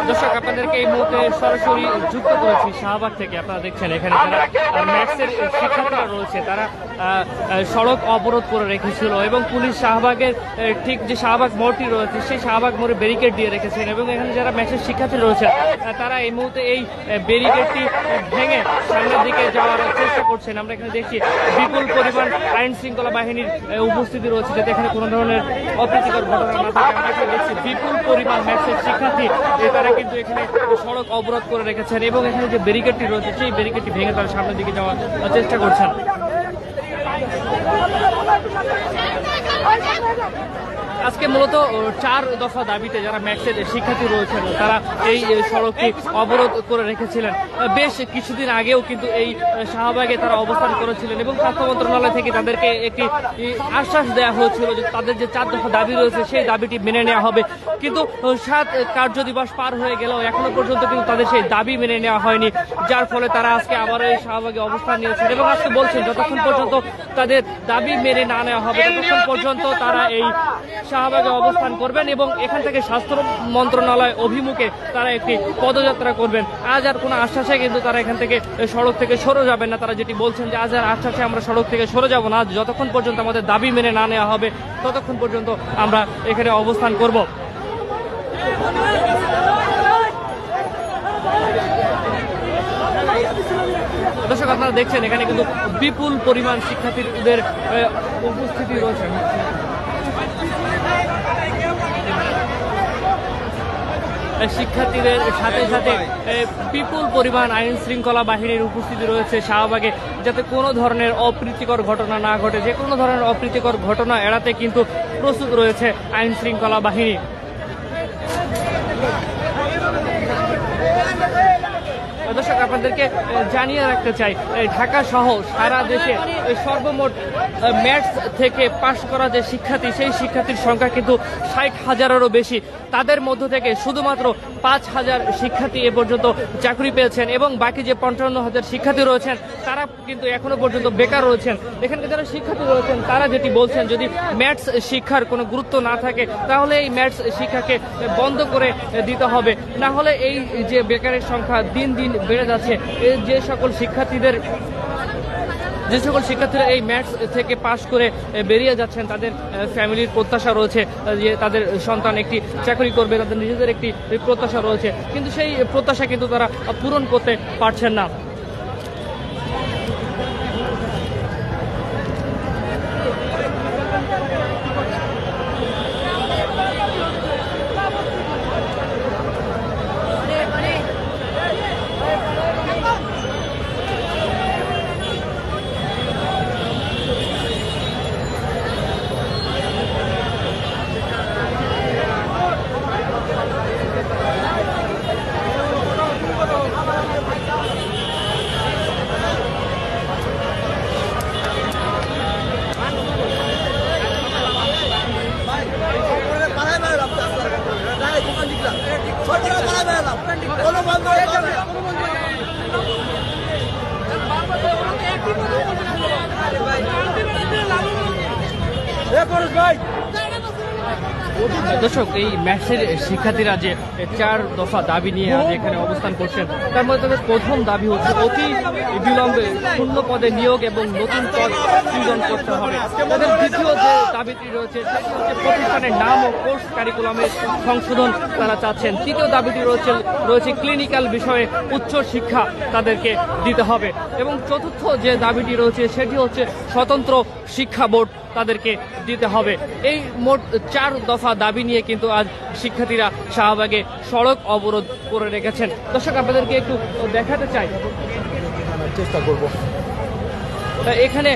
দর্শক আপনাদেরকে এই মুহূর্তে সরাসরি যুক্ত করেছি শাহবাগ থেকে। আপনারা দেখছেন এখানে যারা ম্যাথসের শিক্ষার্থীরা রয়েছে তারা সড়ক অবরোধ করে রেখেছিল এবং পুলিশ শাহবাগের ঠিক যে শাহবাগ মোড়টি রয়েছে সেই শাহবাগ মোড়ে ব্যারিকেড দিয়ে রেখেছেন এবং এখানে যারা ম্যাথসের শিক্ষার্থী রয়েছে তারা এই মুহূর্তে এই ব্যারিকেডটি ভেঙে সামনের দিকে যাওয়ার চেষ্টা করছেন। আমরা এখানে দেখছি বিপুল পরিমাণ আইন শৃঙ্খলা বাহিনীর উপস্থিতি রয়েছে যাতে এখানে কোনো ধরনের অপ্রীতিকর ঘটনা না থাকে। আমরা এখানে দেখছি বিপুল পরিমাণ ম্যাথসের শিক্ষার্থী তারা কিন্তু এখানে সড়ক অবরোধ করে রেখেছেন এবং এখানে যে ব্যারিকেডটি রয়েছে সেই ব্যারিকেডটি ভেঙে তারা সামনের দিকে যাওয়ার চেষ্টা করছেন। আজকে মূলত 4 দফা দাবিতে যারা ম্যাথসের শিক্ষার্থী রয়েছেন তারা এই সড়কটি অবরোধ করে রেখেছিলেন। বেশ কিছুদিন আগেও কিন্তু এই শাহবাগে তারা অবস্থান করেছিলেন এবং স্বাস্থ্য মন্ত্রণালয় থেকে তাদেরকে একটি আশ্বাস দেওয়া হয়েছিল যে তাদের যে 4 দফা দাবি রয়েছে সেই দাবিটি মেনে নেওয়া হবে, কিন্তু 7 কার্য দিবস পার হয়ে গেলেও এখনো পর্যন্ত কিন্তু তাদের সেই দাবি মেনে নেওয়া হয়নি, যার ফলে তারা আজকে আবারও এই শাহবাগে অবস্থান নিয়েছেন এবং আজকে বলছেন যতক্ষণ পর্যন্ত তাদের দাবি মেনে না নেওয়া হবে ততক্ষণ পর্যন্ত তারা এই শাহবাগে অবস্থান করবেন এবং এখান থেকে স্বাস্থ্য মন্ত্রণালয় অভিমুখে তারা একটি পদযাত্রা করবেন। আজ আর কোনো আশ্বাসে কিন্তু তারা এখান থেকে সড়ক থেকে সরে যাবেন না। তারা যেটি বলছেন যে আজ আর আশ্বাসে আমরা সড়ক থেকে সরে যাব না, যতক্ষণ পর্যন্ত আমাদের দাবি মেনে না নেওয়া হবে ততক্ষণ পর্যন্ত আমরা এখানে অবস্থান করব। দর্শক আপনারা দেখছেন এখানে কিন্তু বিপুল পরিমাণ শিক্ষার্থীদের উপস্থিতি রয়েছে। শিক্ষার্থীদের সাথে সাথে বিপুল পরিমাণ আইন শৃঙ্খলা বাহিনীর উপস্থিতি রয়েছে শাহবাগে, যাতে কোনো ধরনের অপ্রীতিকর ঘটনা না ঘটে। যে কোনো ধরনের অপ্রীতিকর ঘটনা এড়াতে কিন্তু প্রস্তুত রয়েছে আইন শৃঙ্খলা বাহিনী। দর্শক আপনাদেরকে জানিয়ে রাখতে চাই ঢাকা সহ সারা দেশে সর্বমোট ম্যাথস থেকে পাশ করা যে শিক্ষার্থী সেই শিক্ষার্থীর সংখ্যা কিন্তু 60,000-এরও বেশি। তাদের মধ্য থেকে শুধুমাত্র 5,000 শিক্ষার্থী এ পর্যন্ত চাকরি পেয়েছেন এবং বাকি যে 55,000 শিক্ষার্থী রয়েছেন তারা কিন্তু এখনো পর্যন্ত বেকার রয়েছেন। এখানকার যারা শিক্ষার্থী রয়েছেন তারা যেটি বলছেন যদি ম্যাথস শিক্ষার কোনো গুরুত্ব না থাকে তাহলে এই ম্যাথস শিক্ষাকে বন্ধ করে দিতে হবে, না হলে এই যে বেকারের সংখ্যা দিন দিন বেড়ে যাচ্ছে। যে সকল শিক্ষার্থীরা এই ম্যাথস থেকে পাশ করে বেরিয়ে যাচ্ছেন তাদের ফ্যামিলির প্রত্যাশা রয়েছে যে তাদের সন্তান একটি চাকরি করবে, তাদের নিজেদের একটি প্রত্যাশা রয়েছে, কিন্তু সেই প্রত্যাশা কিন্তু তারা পূরণ করতে পারছেন না। দর্শক এই ম্যাথসের শিক্ষার্থীরা যে 4 দফা দাবি নিয়ে আজ এখানে অবস্থান করছেন তার মধ্যে তাদের প্রথম দাবি হচ্ছে অতি বিলম্বে শূন্য পদে নিয়োগ এবং নতুন পদ সৃজন করতে হবে। তাদের দ্বিতীয় যে দাবিটি রয়েছে সেটি হচ্ছে প্রতিষ্ঠানের নাম ও কোর্স কারিকুলামের সংশোধন তারা চাচ্ছেন। তৃতীয় দাবিটি রয়েছে ক্লিনিক্যাল বিষয়ে উচ্চ শিক্ষা তাদেরকে দিতে হবে এবং চতুর্থ যে দাবিটি রয়েছে সেটি হচ্ছে স্বতন্ত্র শিক্ষা বোর্ড তাদেরকে দিতে হবে। এই মোট 4 দফা দাবি নিয়ে কিন্তু আজ শিক্ষার্থীরা শাহবাগে সড়ক অবরোধ করে রেখেছেন। দর্শক আপনাদেরকে একটু দেখাতে চাই, চেষ্টা করব এখানে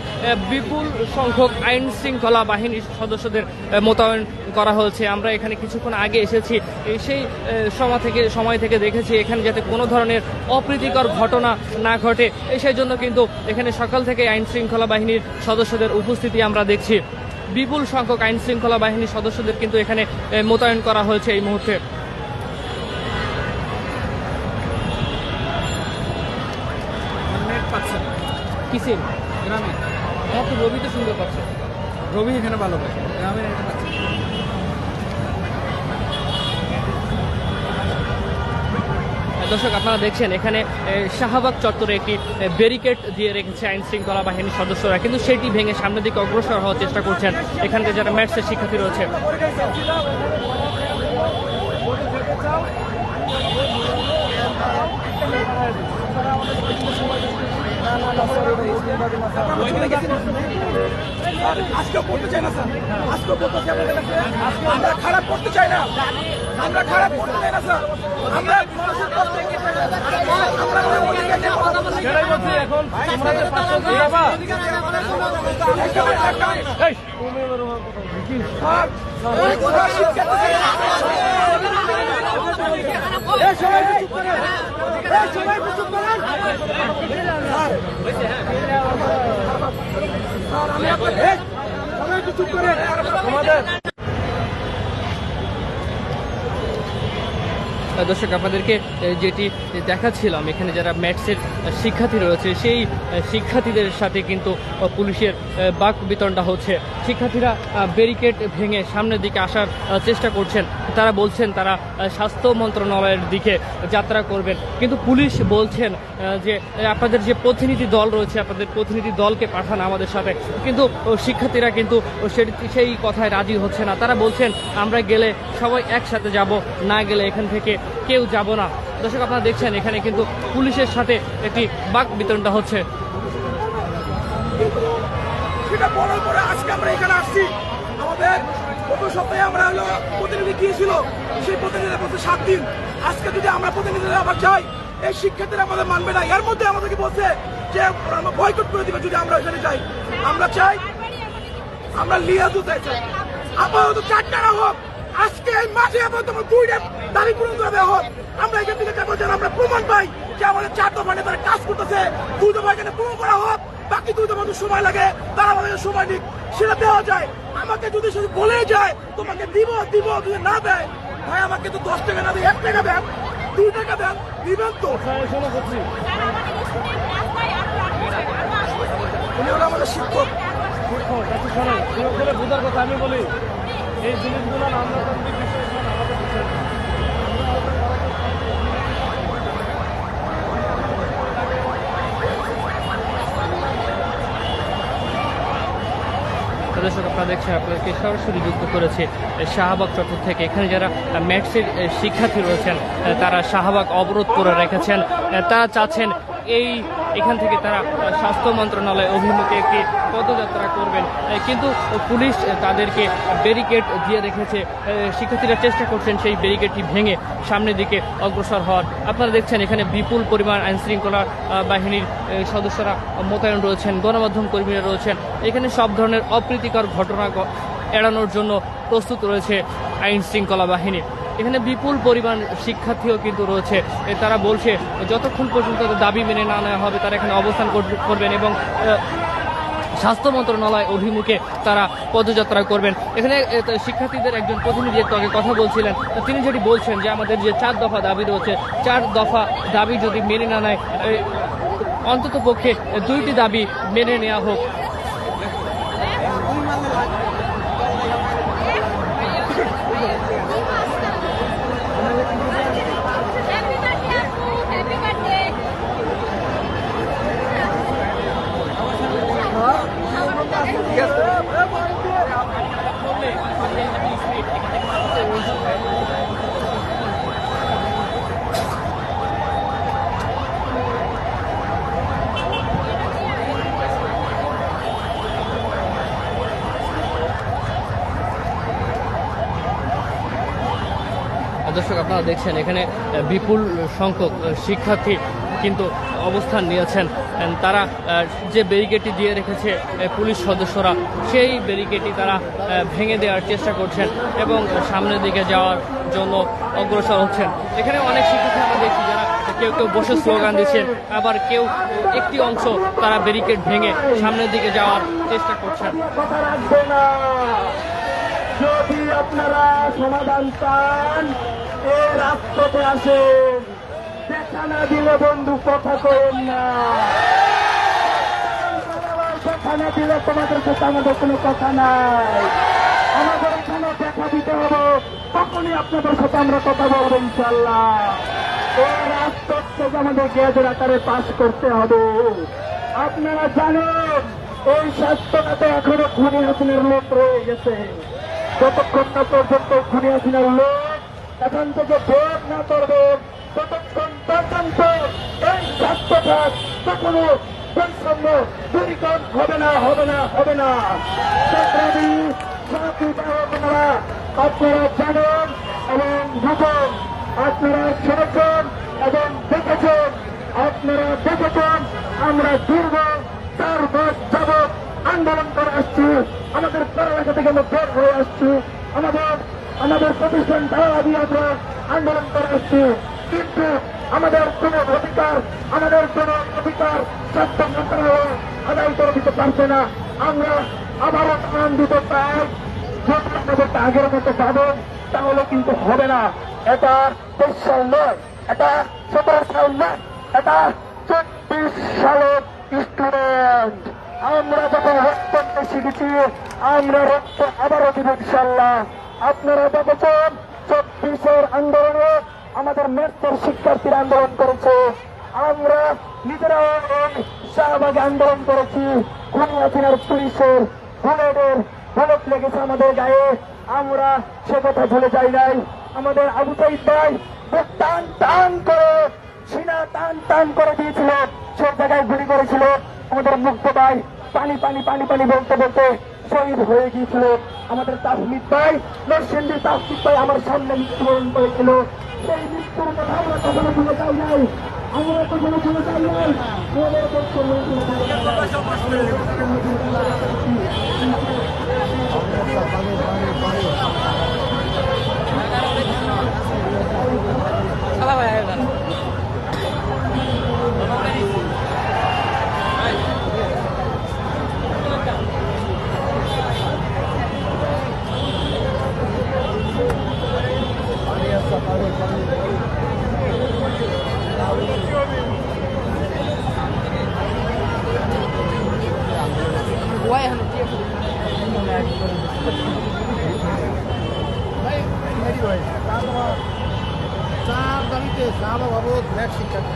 বিপুল সংখ্যক আইন শৃঙ্খলা বাহিনীর সদস্যদের মোতায়েন করা হয়েছে। আমরা এখানে কিছুক্ষণ আগে এসেছি, সেই সময় থেকে দেখেছি এখানে যাতে কোনো ধরনের অপ্রীতিকর ঘটনা না ঘটে, সেই জন্য কিন্তু এখানে সকাল থেকে আইন শৃঙ্খলা বাহিনীর সদস্যদের উপস্থিতি আমরা দেখছি। বিপুল সংখ্যক আইন শৃঙ্খলা বাহিনীর সদস্যদের কিন্তু এখানে মোতায়েন করা হয়েছে এই মুহূর্তে। কিসে গ্রামে তো রবি তো সুন্দর পাচ্ছে, রবি এখানে ভালো পাচ্ছে, গ্রামের এখানে পাচ্ছে। দর্শক আপনারা দেখছেন এখানে শাহবাগ চত্বরে একটি ব্যারিকেড দিয়ে রেখেছে আইন শৃঙ্খলা বাহিনীর সদস্যরা, কিন্তু সেটি ভেঙে সামনের দিকে অগ্রসর হওয়ার চেষ্টা করছেন এখানকার যারা ম্যাথসের শিক্ষার্থী রয়েছে। আজকেও করতে চাই না স্যার, আজকেও করতে চাই না, আমরা খারাপ করতে চাই না, আমরা খারাপ করতে চাই না স্যার, আমরা মানুষের কষ্ট এখন দর্শক আপনাদেরকে যেটি দেখাচ্ছিলাম এখানে যারা ম্যাথসের শিক্ষার্থী রয়েছে সেই শিক্ষার্থীদের সাথে কিন্তু পুলিশের বাক বিতণ্ডা হচ্ছে। শিক্ষার্থীরা ব্যারিকেড ভেঙে সামনের দিকে আসার চেষ্টা করছেন, তারা বলছেন তারা স্বাস্থ্য মন্ত্রণালয়ের দিকে যাত্রা করবেন, কিন্তু পুলিশ বলছেন যে আপনাদের যে প্রতিনিধি দল রয়েছে আপনাদের প্রতিনিধি দলকে পাঠান আমাদের সাথে, কিন্তু শিক্ষার্থীরা কিন্তু সেই কথায় রাজি হচ্ছে না। তারা বলছেন আমরা গেলে সবাই একসাথে যাব, না গেলে এখান থেকে কেউ যাব না। দর্শক আপনারা দেখছেন এখানে কিন্তু পুলিশের সাথে একটি বাক বিতণ্ডা হচ্ছে। সেটা বলার পরে আজকে আমরা এখানে আসছি। আমাদের গত সপ্তাহে আমরা হলো প্রতিনিধি গিয়েছিল, সেই প্রতিনিধিরা বলছে 7 দিন। আজকে যদি আমরা প্রতিনিধিরা আবার যাই, এই শিক্ষার্থীরা আমাদের মানবে না। এর মধ্যে আমাদেরকে বলছে যে বয়কট করে দিবে যদি আমরা এখানে যাই। আমরা চাই আমরা লিয়াজু চাই, আপাতত 4টা হোক, আজকে এই মাঠে আপাতত 2টা দাবি পূরণ করে দেওয়া হোক। আমরা এখান থেকে যাবো যেন আমরা প্রমাণ পাই যে আমাদের 4 দফা নেতারা কাজ করতেছে। 2 দফা এখানে পূরণ করা হোক, বাকি 2 দফা সময় লাগে তারা আমাদের সময় নিক, সেটা দেওয়া যায়। আমাকে যদি শুধু বলে যায় তোমাকে দিব দিব যদি না দেয়, ভাই আমাকে তো 10 টাকা না দিয়ে 1 টাকা দেন, 2 টাকা দেন, দিবেন তো। উনি হলো আমাদের শিক্ষক। বোঝার কথা আমি বলি, এই জিনিসগুলো আমলাতান্ত্রিক বিষয় দর্শক আপনারা দেখছেন আপনাদেরকে সরাসরি যুক্ত করেছে শাহবাগ চত্বর থেকে। এখানে যারা ম্যাথসের শিক্ষার্থী রয়েছেন তারা শাহবাগ অবরোধ করে রেখেছেন, তারা চাচ্ছেন এখান থেকে তারা স্বাস্থ্য মন্ত্রণালয় অভিমুখে একটি পদযাত্রা করবেন, কিন্তু পুলিশ তাদেরকে ব্যারিকেড দিয়ে রেখেছে। শিক্ষার্থীরা চেষ্টা করছেন সেই ব্যারিকেডটি ভেঙে সামনের দিকে অগ্রসর হওয়ার। আপনারা দেখছেন এখানে বিপুল পরিমাণ আইন শৃঙ্খলা বাহিনীর সদস্যরা মোতায়েন রয়েছেন, গণমাধ্যম কর্মীরা রয়েছেন। এখানে সব ধরনের অপ্রীতিকর ঘটনা এড়ানোর জন্য প্রস্তুত রয়েছে আইন শৃঙ্খলা বাহিনী। এখানে বিপুল পরিমাণ শিক্ষার্থীও কিন্তু রয়েছে, তারা বলছে যতক্ষণ পর্যন্ত দাবি মেনে না নেওয়া হবে তারা এখানে অবস্থান করবেন এবং স্বাস্থ্য মন্ত্রণালয় অভিমুখে তারা পদযাত্রা করবেন। এখানে শিক্ষার্থীদের একজন প্রতিনিধি একটু আগে কথা বলছিলেন, তিনি যেটি বলছেন যে আমাদের যে 4 দফা দাবি রয়েছে, 4 দফা দাবি যদি মেনে না নেয় অন্তত পক্ষে 2টি দাবি মেনে নেওয়া হোক। দর্শক আপনারা দেখছেন এখানে বিপুল সংখ্যক শিক্ষার্থী কিন্তু অবস্থান নিয়েছেন। তারা যে ব্যারিকেডটি দিয়ে রেখেছে পুলিশ সদস্যরা, সেই ব্যারিকেডটি তারা ভেঙে দেওয়ার চেষ্টা করছেন এবং সামনের দিকে যাওয়ার জন্য অগ্রসর হচ্ছেন। এখানে অনেক শিক্ষার্থী আমরা দেখছি যারা কেউ কেউ বসে স্লোগান দিচ্ছেন, আবার কেউ একটি অংশ তারা ব্যারিকেড ভেঙে সামনের দিকে যাওয়ার চেষ্টা করছেন। যদি আপনারা সমাধান পান এই রাস্তাতে আসেন, দেখা না দিলে বন্ধু কথা করেন না, কথা না দিলে তোমাদের সাথে আমাদের কোনো কথা নাই। আমাদের এখানে দেখা দিতে হবে, তখনই আপনাদের সাথে আমরা কথা বলবো ইনশাল্লাহ। এই রাজপথ থেকে আমাদের গ্যাজের আকারে পাশ করতে হবে। আপনারা জানেন এই স্বাস্থ্যটাতে এখনো খুনি হাসিনার লোক রয়ে গেছে। যতক্ষণ না পর্যন্ত খুনি হাসিনার লোক এখান থেকে বের না করবে ততক্ষণ পর্যন্ত এই স্বাস্থ্যটা কখনো বৈষম্য দূরীকরণ হবে না, হবে না, হবে না। সংগ্রামী সাথী ভাই-বোনেরা, আপনারা জানেন এবং বুঝুন, আপনারা শুনেছেন এবং দেখেছেন, আপনারা দেখেছেন আমরা দীর্ঘ 4 মাস যাবৎ আন্দোলন করে আসছি। আমাদের পড়ালেখা থেকে আমরা বের হয়ে আসছি। আমাদের প্রতিষ্ঠান দাবি আমরা আন্দোলন করে আসছি, কিন্তু আমাদের কোন অধিকার স্বাস্থ্য মন্ত্রণালয় আদায় করে দিতে পারছে না। আমরা আবারও আনন্দিত পাই, যদি আমাদেরকে আগের মতো পাবেন তাহলে কিন্তু হবে না। এটা 23 সাল নয়, এটা 17 সাল নয়, এটা 24 সালের স্টুডেন্ট। আমরা যখন রক্ত শিখেছি, আমরা রক্ত আবারও দিব ইনশাল্লাহ। আপনারা দেখেছেন 24-এর আন্দোলনে আমাদের মেট্রোর শিক্ষার্থীরা আন্দোলন করেছে, আমরা নিজেরাও শাহবাগে আন্দোলন করেছি। খুনি হাসিনার পুলিশের বুলেট লেগেছে আমাদের গায়ে, আমরা সে কথা ভুলে যাই নাই। আমাদের আবু সাইদ ভাই বুক টান টান করে সিনা টান টান করে দিয়েছিল, সে জায়গায় গুলি করেছিল। আমাদের মুক্ত ভাই পানি পানি পানি পানি বলতে বলতে শহীদ হয়ে গিয়েছিল। আমাদের তাসমিদ ভাই, নরসিংদী তাসমিদ ভাই আমার সামনে মৃত্যুবরণ করেছিল। সেই মৃত্যুর কথা আমরা কখনো ভুলে যাই নাই, আমরা কখনো ভুলে যাই নাই। আমাদের চার দাবিতে শাহ বাবদ ব্যাগ শিক্ষার্থী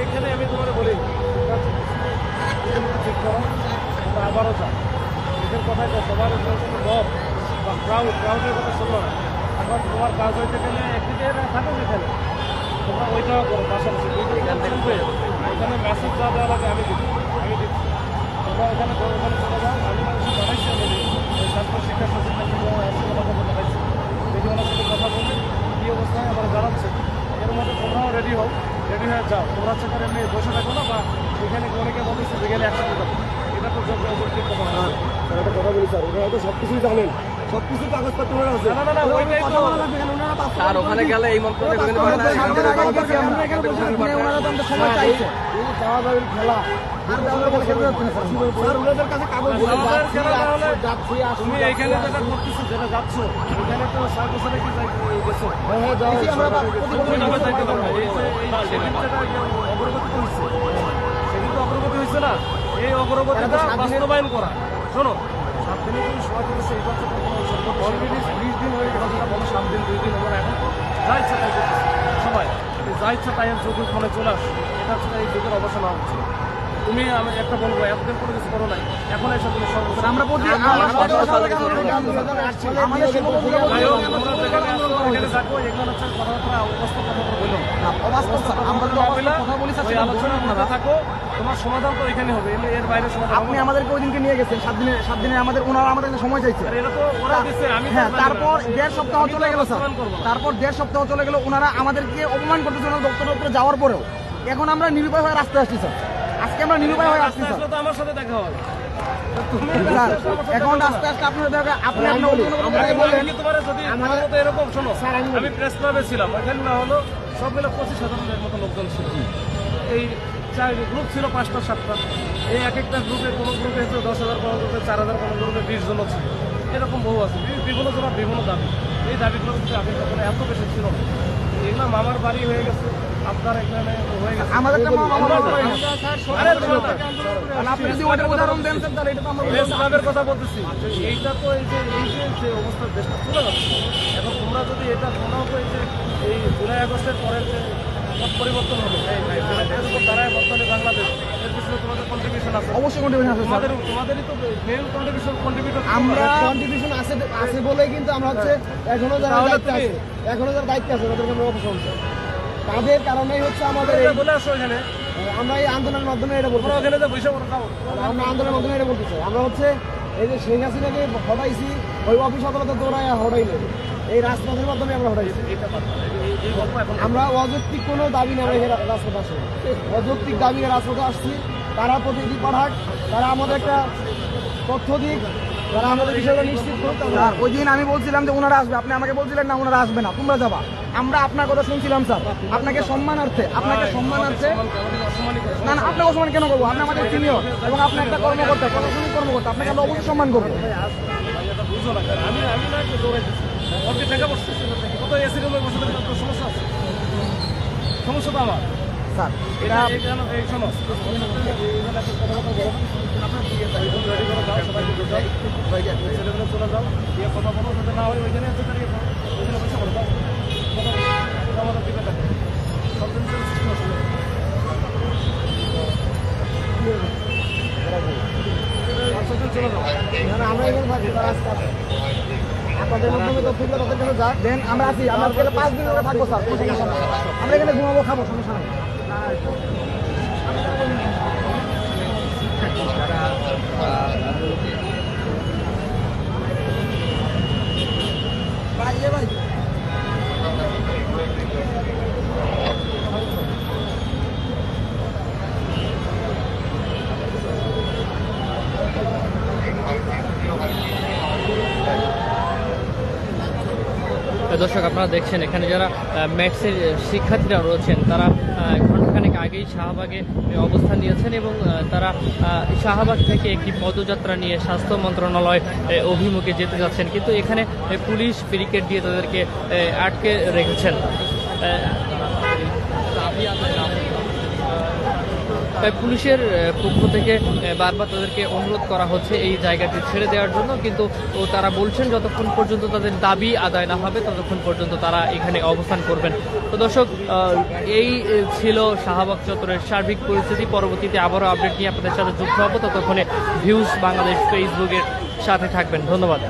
এখানে আমি তোমার বলি ঠিক করো, আবারও যাও। এদের কথাই তো সবার গপ বা ক্রাউডের কথা শুনলো না। এখন তোমার কাজ হইতে গেলে একদিকে থাকো যেখানে তোমরা ওইটাও করো, পাশাপাশি এখানে মেসেজ যা দেওয়া লাগে আমি দিচ্ছি। তোমরা ওখানে চলে যাও। আমি জানাইছি ওই স্বাস্থ্য শিক্ষা সচিব জানাইছি, দেখি ওনার সাথে কথা বলবে কী অবস্থায় আমরা জানাচ্ছে। এর মধ্যে তোমরাও রেডি হও, রেডি হয়ে যাও। তোমরা সেখানে এমনি বসে থাকো না, বা এখানে অনেকে বলতেছে যেখানে একসাথে যাবো, এটা তো যৌক্তিক কথা না। একটা কথা বলি স্যার, ওনারা তো সব কিছুই জানেন, সব কিছু কাগজপত্র ওনারা আছে। না না না, ওইটাই তো আর ওখানে গেলে এই মন্তব্য ওনারা তো আমাদের সময় চাইছে খেলা। তুমি এইখানে যেটা করতেছো, যেটা যাচ্ছ, ওইখানে তো 7 বছরে কি গেছো, অগ্রগতি হয়েছে না। এই অগ্রগতিটা বাস্তবায়ন করা। শোনো, 7 দিনে তুমি সময় দিতেছে, এটা হচ্ছে অলরেডি 20 দিন হয়ে গেছে। 7 দিন 2 দিন আমরা এখন যা ইচ্ছা তাই করতেছি সবাই, যা ইচ্ছা তাই যুগের ফলে চলে আসে। এটা হচ্ছে এই যুগের অবসান হওয়া হচ্ছে। তুমি আমি একটা বলবো, এতদিন করে কিছু করো নাই, এখন এসে তুমি সর্বোচ্চ আমরা থাকো, তোমার সমাধান তো এখানে হবে, এর বাইরে সমাধান। আপনি আমাদেরকে ওই দিনকে নিয়ে গেছেন 7 দিনে আমাদের ওনারা আমাদের সময় চাইছে। এটা তো ওরা দিচ্ছে, আমি হ্যাঁ, তারপর 1.5 সপ্তাহ চলে গেল স্যার, তারপর 1.5 সপ্তাহ চলে গেল। ওনারা আমাদেরকে অপমান করতেছে ওনার দপ্তরে যাওয়ার পরেও। এখন আমরা নিরুপায় হয়ে রাস্তায় আসছি স্যার, আজকে আমরা নিরুপায় হয়ে আসছি স্যার। আমার সাথে দেখা হবে স্যার, এখন আস্তে আস্তে আপনার আপনি আমার মতো এরকম। শোনো, আমি প্রেস ক্লাবে ছিলাম, ওইখানে না হলো সব মিলে 25,000 মতো লোকজন ছিল। এই গ্রুপ ছিল 5টা 7টা, এই এক একটা গ্রুপে কোনো গ্রুপে হচ্ছে 10,000, কোনো গ্রুপে 4,000, কোনো গ্রুপে 20 জনও ছিল। এরকম বহু আছে, বিভিন্ন জনের বিভিন্ন দাবি। এই দাবিগুলো কিন্তু আগে তখন এত বেশি ছিল না। এগুলো মামার বাড়ি হয়ে গেছে, আপনার এখানে হয়ে গেছে। আমাদের আরে আপনি যদি ওটার উদাহরণ দেন স্যার, তাহলে এটা তো আমরা ইসলামের কথা বলতেছি যে এইটা তো এই যে অবস্থা দেশটা চলে যাচ্ছে, এখন তোমরা যদি এটা শোনাও তো এই জুলাই আগস্টের পরের যে পথ পরিবর্তন হলো, এর উপর দাঁড়ায় বর্তমানে বাংলাদেশ, এর পিছনে তোমাদের কন্ট্রিবিউশন আছে। অবশ্যই কন্ট্রিবিউশন আছে স্যার। তোমাদেরই তো মেন কন্ট্রিবিউটর আমরা কন্ট্রিবিউশন আছে বলেই কিন্তু আমরা হচ্ছে এখনো যারা তাহলে দায়িত্বে আছে, এখনো যারা দায়িত্বে আছে ওদেরকে আমরা অপছন্দ। তাদের কারণেই হচ্ছে আমাদের এই- বলে আসো এখানে, আমরা এই আন্দোলনের মাধ্যমে এটা বলতে তোমরা ওখানে যে বসে পড়ো খাও। আমরা আন্দোলনের মাধ্যমে এটা বলতে চাই। আমরা হচ্ছে এই যে শেখ হাসিনাকে হটাইছি, ওই অফিস আদালতে দৌড়ায় হটাই নেই, এই রাজপথের মাধ্যমে আমরা হটাইছি। এই গল্প এখন আমরা অযৌক্তিক কোনো দাবি নিয়ে আমরা এখানে রাজপথে আসি, অযৌক্তিক দাবি নিয়ে রাজপথে আসছি। তারা প্রতিনিধি পাঠাক, তারা আমাদের একটা তথ্য দিক, তারা আমাদের বিষয়টা নিশ্চিত করুক। স্যার, ওই দিন আমি বলছিলাম যে ওনারা আসবে, আপনি আমাকে বলছিলেন না ওনারা আসবে না, তোমরা যাবা। আমরা আপনার কথা শুনছিলাম স্যার, আপনাকে সম্মানার্থে না না, আপনাকে অসম্মান কেন করবো? আপনি আমাদের সিনিয়র এবং আপনি একটা কর্মকর্তা, প্রশাসনিক কর্মকর্তা, আপনাকে আমরা অবশ্যই সম্মান করবো। বুঝো না, আমি না একটু দৌড়াইতেছি, ওর কি টাকা বসছে, কত এসি রুমে বসে থাকলে তো সমস্যা আছে। সমস্যা তো আমার স্যার এটা এই শোনো, ছেলেগুলো চলে যাও, দিয়ে কথা বলো, যাতে না হয় ওইখানে এসে দাঁড়িয়ে পড়ো, ওইখানে বসে পড়ো, যাও আমাদের দিকে থাকো, সব জিনিসের সিস্টেম আছে। চলে যাও। আমরা এখানে থাকি, তারা আসতে আসে। আপনাদের মাধ্যমে তথ্যগুলো তাদের কাছে যাক। দেন আমরা আছি, আমরা গেলে 5 দিন আমরা থাকবো স্যার, কোনো সমস্যা নেই। আমরা এখানে ঘুমাবো, খাবো, সমস্যা নেই। দর্শক আপনারা দেখছেন এখানে যারা ম্যাথসের শিক্ষার্থীরা রয়েছেন তারা ঘণ্টাখানেক আগেই শাহবাগে অবস্থান নিয়েছেন এবং তারা শাহবাগ থেকে একটি পদযাত্রা নিয়ে স্বাস্থ্য মন্ত্রণালয় অভিমুখে যেতে যাচ্ছেন, কিন্তু এখানে পুলিশ ব্যারিকেড দিয়ে তাদেরকে আটকে রেখেছেন। পুলিশের পক্ষ থেকে বারবার তাদেরকে অনুরোধ করা হচ্ছে এই জায়গাটি ছেড়ে দেওয়ার জন্য, কিন্তু তারা বলছেন যতক্ষণ পর্যন্ত তাদের দাবি আদায় না হবে ততক্ষণ পর্যন্ত তারা এখানে অবস্থান করবেন। তো দর্শক, এই ছিল শাহবাগ চত্বরের সার্বিক পরিস্থিতি। পরবর্তীতে আবারও আপডেট নিয়ে আপনাদের সাথে যুক্ত হবো, ততক্ষণে ভিউজ বাংলাদেশ ফেসবুকের সাথে থাকবেন। ধন্যবাদ।